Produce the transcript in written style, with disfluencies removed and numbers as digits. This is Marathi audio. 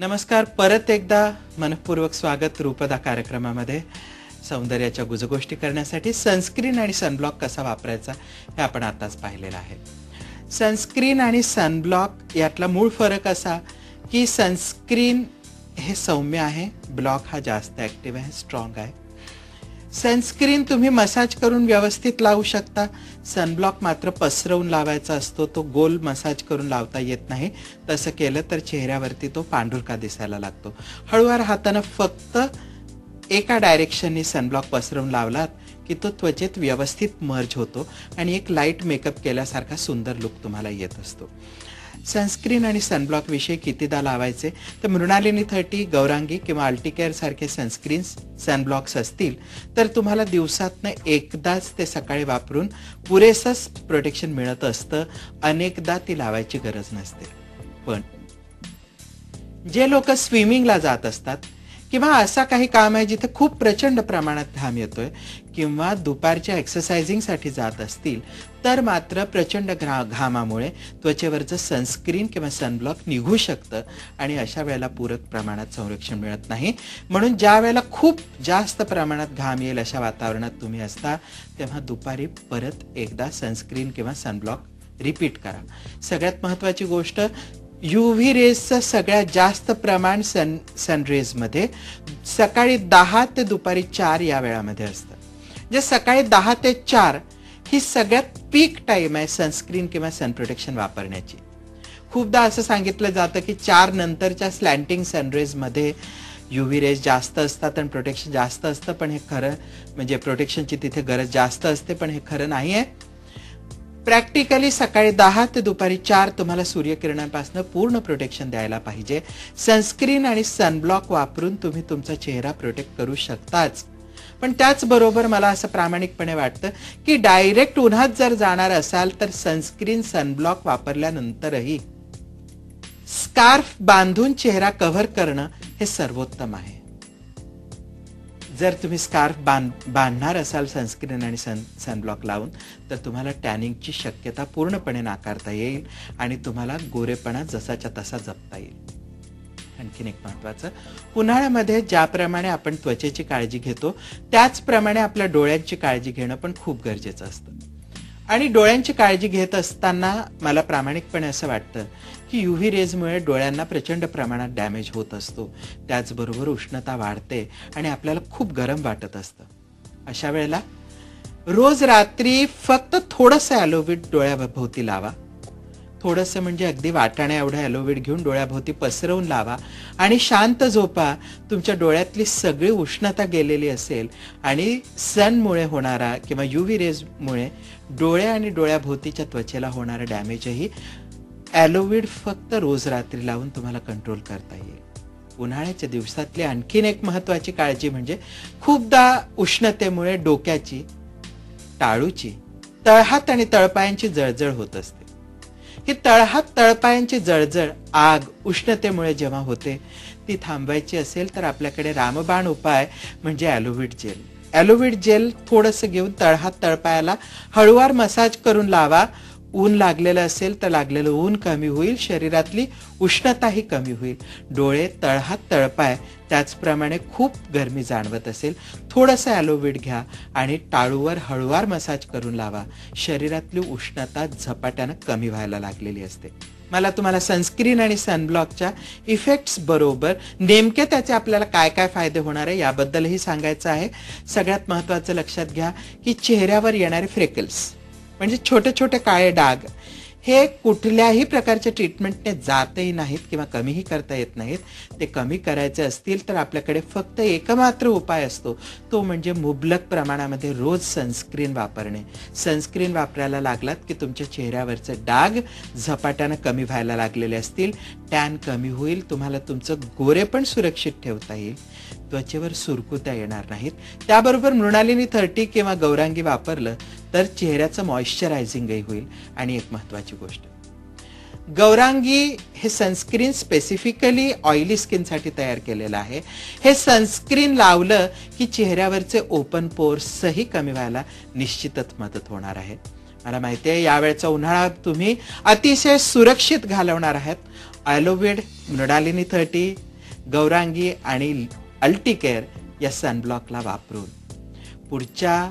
नमस्कार. परत एकदा मनपूर्वक स्वागत रूपदा कार्यक्रमामध्ये. सौंदर्याच्या गुजगोष्टी करण्यासाठी सनस्क्रीन आणि सनब्लॉक कसा वापरायचा हे आपण आताच पाहिलेलं आहे. सनस्क्रीन आणि सनब्लॉक यातला मूळ फरक असा की सनस्क्रीन हे सौम्य आहे, ब्लॉक हा जास्त ॲक्टिव्ह आहे, स्ट्रॉंग आहे. सनस्क्रीन तुम्ही मसाज करून व्यवस्थित लावू शकता, सनब्लॉक मात्र पसरवून लावायचा असतो. तो गोल मसाज करून लावता येत नाही. तसं केलं तर चेहऱ्यावरती तो पांढुरका दिसायला लागतो. हळूवार हातानं फक्त एका डायरेक्शननी सनब्लॉक पसरवून लावलात की तो त्वचेत व्यवस्थित मर्ज होतो आणि एक लाईट मेकअप केल्यासारखा सुंदर लुक तुम्हाला येत असतो. सनस्क्रीन आणि सनब्लॉक विषयी कितीदा लावायचे तर मृणालिनी 30, गौरांगी किंवा अल्टीकेअर सारखे सनस्क्रीन्स सनब्लॉक्स असतील तर तुम्हाला दिवसातनं एकदाच ते सकाळी वापरून पुरेसंच प्रोटेक्शन मिळत असतं. अनेकदा ती लावायची गरज नसते. पण जे लोक स्विमिंगला जात असतात किंवा असा काही काम आहे जिथे खूप प्रचंड प्रमाणात घाम येतोय किंवा दुपारच्या एक्सरसायझिंगसाठी जात असतील तर मात्र प्रचंड घामामुळे त्वचेवरचं सनस्क्रीन किंवा सनब्लॉक निघू शकतं आणि अशा वेळेला पूरक प्रमाणात संरक्षण मिळत नाही. म्हणून ज्या वेळेला खूप जास्त प्रमाणात घाम येईल अशा वातावरणात तुम्ही असता तेव्हा दुपारी परत एकदा सनस्क्रीन किंवा सनब्लॉक रिपीट करा. सगळ्यात महत्त्वाची गोष्ट, UV रेजचं सगळ्यात जास्त प्रमाण सनरेजमध्ये सकाळी 10 ते दुपारी 4 या वेळामध्ये असतं. जे सकाळी 10 ते 4 ही सगळ्यात पीक टाईम आहे सनस्क्रीन किंवा सन प्रोटेक्शन वापरण्याची. खूपदा असं सांगितलं जातं की 4 नंतरच्या स्लॅन्टिंग सनरेजमध्ये UV रेज जास्त असतात आणि प्रोटेक्शन जास्त असतं, पण हे खरं म्हणजे प्रोटेक्शनची तिथे गरज जास्त असते, पण हे खरं नाही आहे. प्रॅक्टिकली सकाळी 10 ते दुपारी 4 तुम्हाला सूर्यकिरणांपासून पूर्ण प्रोटेक्शन द्यायला पाहिजे. सनस्क्रीन आणि सनब्लॉक वापरून तुम्ही तुमचा चेहरा प्रोटेक्ट करू शकताच, पण त्याचबरोबर मला असं प्रामाणिकपणे वाटतं की डायरेक्ट उन्हात जर जाणार असाल तर सनस्क्रीन सनब्लॉक वापरल्यानंतरही स्कार्फ बांधून चेहरा कव्हर करणं हे सर्वोत्तम आहे. जर तुम्ही स्कार्फ बांधणार असाल सनस्क्रीन आणि सनब्लॉक लावून तर तुम्हाला टॅनिंगची शक्यता पूर्णपणे नाकारता येईल आणि तुम्हाला गोरेपणा जसाच्या तसा जपता येईल. आणखीन एक महत्त्वाचं, उन्हाळ्यामध्ये ज्याप्रमाणे आपण त्वचेची काळजी घेतो त्याचप्रमाणे आपल्या डोळ्यांची काळजी घेणं पण खूप गरजेचं असतं. आणि डोळ्यांची काळजी घेत असताना मला प्रामाणिकपणे असं वाटतं की UV रेजमुळे डोळ्यांना प्रचंड प्रमाणात डॅमेज होत असतो. त्याचबरोबर उष्णता वाढते आणि आपल्याला खूप गरम वाटत असतं. अशा वेळेला रोज रात्री फक्त थोडंसं ॲलोव्हीड डोळ्याभोवती लावा. थोडंसं म्हणजे अगदी वाटाण्या एवढं ॲलोव्हीड घेऊन डोळ्याभोवती पसरवून लावा आणि शांत झोपा. तुमच्या डोळ्यातली सगळी उष्णता गेलेली असेल आणि सनमुळे होणारा किंवा UV रेजमुळे डोळे आणि डोळ्याभोवतीच्या त्वचेला होणारा डॅमेजही ॲलोव्हीड फक्त रोज रात्री लावून तुम्हाला कंट्रोल करता येईल. उन्हाळ्याच्या दिवसातली आणखीन एक महत्त्वाची काळजी म्हणजे खूपदा उष्णतेमुळे डोक्याची, टाळूची, तळहात आणि तळपायांची जळजळ होत असते. ही तळहात तळपायांची जळजळ आग उष्णतेमुळे जेव्हा होते ती थांबवायची असेल तर आपल्याकडे रामबाण उपाय म्हणजे ॲलोव्हीड जेल. ॲलोव्हीड जेल थोडंसं घेऊन तळहात तळपायाला हळूवार मसाज करून लावा. ऊन लागलेलं असेल तर लागलेलं ऊन कमी होईल, शरीरातली उष्णताही कमी होईल. डोळे, तळहात, तळपाय त्याचप्रमाणे खूप गरमी जाणवत असेल थोडंसं ॲलोव्हीड घ्या आणि टाळूवर हळूवार मसाज करून लावा. शरीरातली उष्णता झपाट्यानं कमी व्हायला लागलेली असते. मला तुम्हाला सनस्क्रीन आणि सनब्लॉकच्या इफेक्ट्स बरोबर नेमके त्याचे आपल्याला काय काय फायदे होणार आहे याबद्दलही सांगायचं आहे. सगळ्यात महत्त्वाचं लक्षात घ्या की चेहऱ्यावर येणारे फ्रेकल्स म्हणजे छोटे छोटे काळे डाग हे कुठल्याही प्रकारच्या ट्रीटमेंटने जातही नाहीत किंवा कमीही करता येत नाहीत. ते कमी करायचे असतील तर आपल्याकडे फक्त एकमात्र उपाय असतो, तो म्हणजे मुबलक प्रमाणामध्ये रोज सनस्क्रीन वापरणे. सनस्क्रीन वापरायला लागलात की तुमच्या चेहऱ्यावरचे डाग झपाट्यानं कमी व्हायला लागलेले असतील, टॅन कमी होईल, तुम्हाला तुमचं गोरेपण सुरक्षित ठेवता येईल, त्वचेवर सुरकुत्या येणार नाहीत. त्याबरोबर मृणालिनी 30 किंवा गौरांगी वापरलं तर चेहऱ्याचं मॉइश्चरायझिंगही होईल. आणि एक महत्त्वाची गोष्ट, गौरांगी हे सनस्क्रीन स्पेसिफिकली ऑइली स्किनसाठी तयार केलेलं आहे. हे सनस्क्रीन लावलं की चेहऱ्यावरचे ओपन पोर्सही कमी व्हायला निश्चितच मदत होणार आहे. मला माहिती आहे यावेळचा उन्हाळा तुम्ही अतिशय सुरक्षित घालवणार आहात. ॲलोव्हीड, मृणालिनी 30, गौरांगी आणि अल्टीकेअर या सनब्लॉकला वापरून पुढच्या